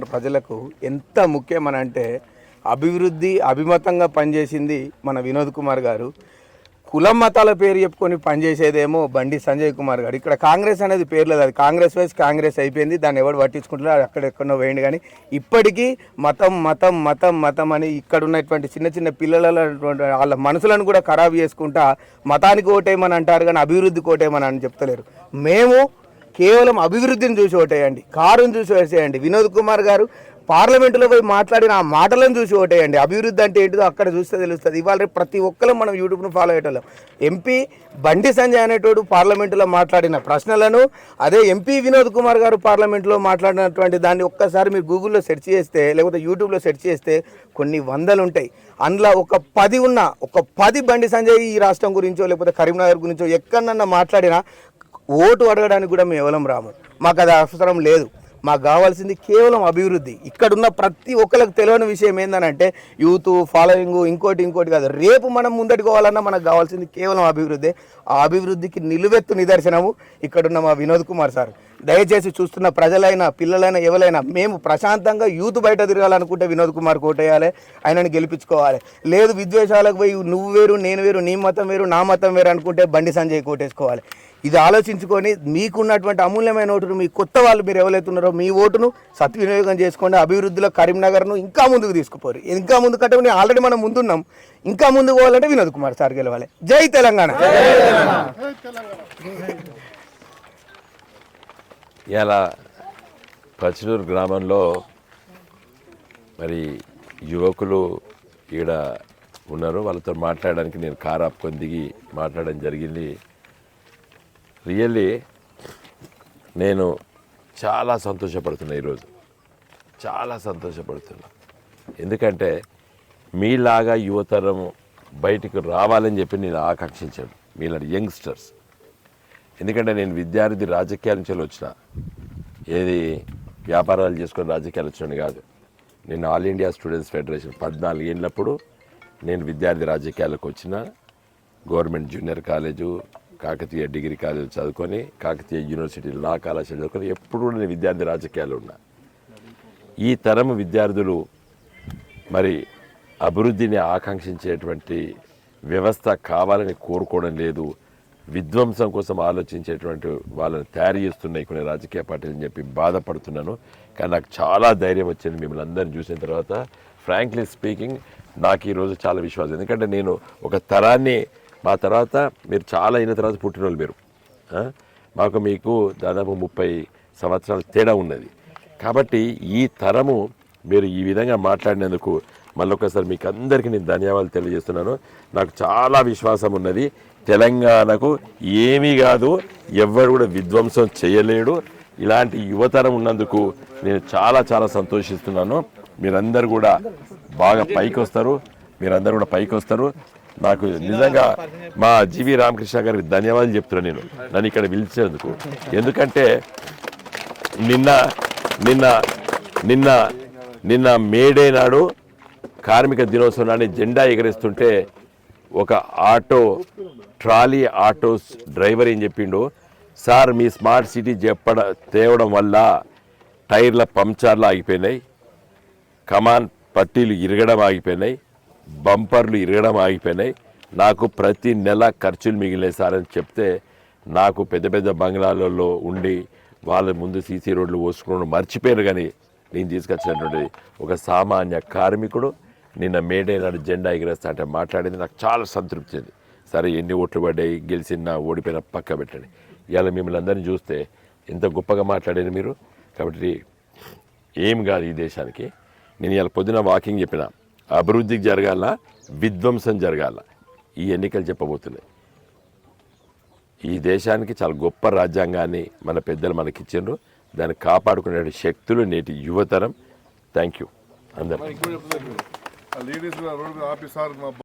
ప్రజలకు ఎంత ముఖ్యమని అంటే అభివృద్ధి అభిమతంగా పనిచేసింది మన వినోద్ కుమార్ గారు. కులం మతాల పేరు చెప్పుకొని పనిచేసేదేమో బండి సంజయ్ కుమార్ గారు. ఇక్కడ కాంగ్రెస్ అనేది పేరు లేదు, అది కాంగ్రెస్ వైజ్ కాంగ్రెస్ అయిపోయింది, దాన్ని ఎవరు పట్టించుకుంటున్నారు, అక్కడెక్కడో వేయండి. కానీ ఇప్పటికీ మతం మతం మతం మతం అని ఇక్కడ ఉన్నటువంటి చిన్న చిన్న పిల్లల వాళ్ళ మనసులను కూడా ఖరాబు చేసుకుంటా మతానికి ఓటేయమని అంటారు, కానీ అభివృద్ధికి ఓటేయమని అని చెప్తలేరు. మేము కేవలం అభివృద్ధిని చూసి ఓటేయండి, కారుని చూసి వేసేయండి. వినోద్ కుమార్ గారు పార్లమెంటులో పోయి మాట్లాడిన ఆ మాటలను చూసి ఓటేయండి. అభివృద్ధి అంటే ఏంటిదో అక్కడ చూస్తే తెలుస్తుంది. ఇవాళ ప్రతి ఒక్కరు మనం యూట్యూబ్ను ఫాలో అయ్యేటోళ్ళం. ఎంపీ బండి సంజయ్ అనేటోడు పార్లమెంటులో మాట్లాడిన ప్రశ్నలను, అదే ఎంపీ వినోద్ కుమార్ గారు పార్లమెంటులో మాట్లాడినటువంటి దాన్ని ఒక్కసారి మీరు గూగుల్లో సెర్చ్ చేస్తే, లేకపోతే యూట్యూబ్లో సెర్చ్ చేస్తే కొన్ని వందలు ఉంటాయి. అందులో ఒక 10 బండి సంజయ్ ఈ రాష్ట్రం గురించో లేకపోతే కరీంనగర్ గురించో ఎక్కడన్నా మాట్లాడినా ఓటు అడగడానికి కూడా మేము ఎవరం రాము. మాకు అది అవసరం లేదు. మాకు కావాల్సింది కేవలం అభివృద్ధి. ఇక్కడున్న ప్రతి ఒక్కరికి తెలియని విషయం ఏంటంటే యూత్ ఫాలోయింగ్ ఇంకోటి కాదు. రేపు మనం ముందటికి పోవాలన్నా మనకు కావాల్సింది కేవలం అభివృద్ధి. ఆ అభివృద్ధికి నిలువెత్తు నిదర్శనము ఇక్కడున్న మా వినోద్ కుమార్ సార్. దయచేసి చూస్తున్న ప్రజలైనా పిల్లలైనా ఎవరైనా మేము ప్రశాంతంగా యూత్ బయట తిరగాలనుకుంటే వినోద్ కుమార్ కోటేయాలి, ఆయనని గెలిపించుకోవాలి. లేదు విద్వేషాలకు పోయి నువ్వు వేరు నేను వేరు, నీ మతం వేరు నా మతం వేరు అనుకుంటే బండి సంజయ్ కోటేసుకోవాలి. ఇది ఆలోచించుకొని మీకున్నటువంటి అమూల్యమైన ఓటును, మీ కొత్త వాళ్ళు మీరు ఎవరైతున్నారో మీ ఓటును సద్వినియోగం చేసుకోండి. అభివృద్ధిలో కరీంనగర్ను ఇంకా ముందుకు తీసుకుపోరు. ఇంకా ముందు కంటే ఆల్రెడీ మనం ముందున్నాం, ఇంకా ముందుకు పోవాలంటే వినోద్ కుమార్ సార్ గెలవాలి. జై తెలంగాణ. ఇలా పచ్చనూరు గ్రామంలో మరి యువకులు ఈడ ఉన్నారు. వాళ్ళతో మాట్లాడడానికి నేను కారు ఆపుకొని దిగి మాట్లాడడం జరిగింది. రియల్లీ నేను చాలా సంతోషపడుతున్నా, ఈరోజు చాలా సంతోషపడుతున్నా. ఎందుకంటే మీలాగా యువతరం బయటికి రావాలని చెప్పి నేను ఆకాంక్షించాను, మీలాంటి యంగ్స్టర్స్. ఎందుకంటే నేను విద్యార్థి రాజకీయాల నుంచి వచ్చిన, ఏది వ్యాపారాలు చేసుకొని రాజకీయాలు వచ్చినాను కాదు. నేను ఆల్ ఇండియా స్టూడెంట్స్ ఫెడరేషన్ 14 ఏళ్ళప్పుడు నేను విద్యార్థి రాజకీయాలకు వచ్చిన. Government junior college, Kakatiya degree college చదువుకొని, కాకతీయ యూనివర్సిటీ లా కళాశాల చదువుకొని ఎప్పుడు కూడా నేను విద్యార్థి రాజకీయాలు ఉన్నా. ఈ తరం విద్యార్థులు మరి అభివృద్ధిని ఆకాంక్షించేటువంటి వ్యవస్థ కావాలని కోరుకోవడం లేదు, విధ్వంసం కోసం ఆలోచించేటువంటి వాళ్ళని తయారు చేస్తున్నాయి కొన్ని రాజకీయ పార్టీలు అని చెప్పి బాధపడుతున్నాను. కానీ నాకు చాలా ధైర్యం వచ్చింది మిమ్మల్ని అందరినీ చూసిన తర్వాత. ఫ్రాంక్లీ స్పీకింగ్ నాకు ఈరోజు చాలా విశ్వాసం. ఎందుకంటే నేను ఒక తరాన్ని, మా తర్వాత మీరు చాలా అయిన తర్వాత పుట్టినోళ్ళు మీరు, మీకు దాదాపు 30 సంవత్సరాల తేడా ఉన్నది. కాబట్టి ఈ తరము మీరు ఈ విధంగా మాట్లాడినందుకు మళ్ళొకసారి మీకు అందరికీ నేను ధన్యవాదాలు తెలియజేస్తున్నాను. నాకు చాలా విశ్వాసం ఉన్నది, తెలంగాణకు ఏమీ కాదు, ఎవ్వరు కూడా విధ్వంసం చేయలేడు. ఇలాంటి యువతరం ఉన్నందుకు నేను చాలా చాలా సంతోషిస్తున్నాను. మీరందరూ కూడా బాగా పైకి వస్తారు, మీరందరూ కూడా పైకి వస్తారు. నాకు నిజంగా మా జీవి రామకృష్ణ గారికి ధన్యవాదాలు చెప్తున్నాను నేను, నన్ను ఇక్కడ పిలిచేందుకు. ఎందుకంటే నిన్న నిన్న నిన్న నిన్న మేడే నాడు కార్మిక దినోత్సవం నాడు జెండా ఎగరేస్తుంటే ఒక ట్రాలీ ఆటో డ్రైవర్ ఏం చెప్పిండు, సార్ మీ స్మార్ట్ సిటీ తేవడం వల్ల టైర్ల పంచర్లు ఆగిపోయినాయి, కమాన్ పట్టీలు ఇరగడం ఆగిపోయినాయి, బంపర్లు ఇరగడం ఆగిపోయినాయి, నాకు ప్రతి నెల ఖర్చులు మిగిలినాయి సార్ అని చెప్తే, నాకు పెద్ద పెద్ద బంగ్లాలలో ఉండి వాళ్ళ ముందు సీసీ రోడ్లు పోసుకోవడం మర్చిపోయారు. కానీ నేను తీసుకొచ్చినటువంటి ఒక సామాన్య కార్మికుడు నిన్న మేడే నాడు జెండా ఎగరేస్తా అంటే మాట్లాడింది నాకు చాలా సంతృప్తి ఉంది. సరే ఎన్ని ఓట్లు పడ్డాయి, గెలిచినా ఓడిపోయినా పక్క పెట్టండి. ఇవాళ మిమ్మల్ని అందరినీ చూస్తే ఎంత గొప్పగా మాట్లాడారు మీరు. కాబట్టి ఏం కాదు ఈ దేశానికి. నేను ఇవాళ పొద్దున వాకింగ్ చెప్పిన, అభివృద్ధికి జరగాల, విధ్వంసం జరగాల, ఈ ఎన్నికలు చెప్పబోతున్నాయి. ఈ దేశానికి చాలా గొప్ప రాజ్యాంగాన్ని మన పెద్దలు మనకిచ్చిండ్రు, దాన్ని కాపాడుకునే శక్తులు నేటి యువతరం. థ్యాంక్ యూ అందరూ.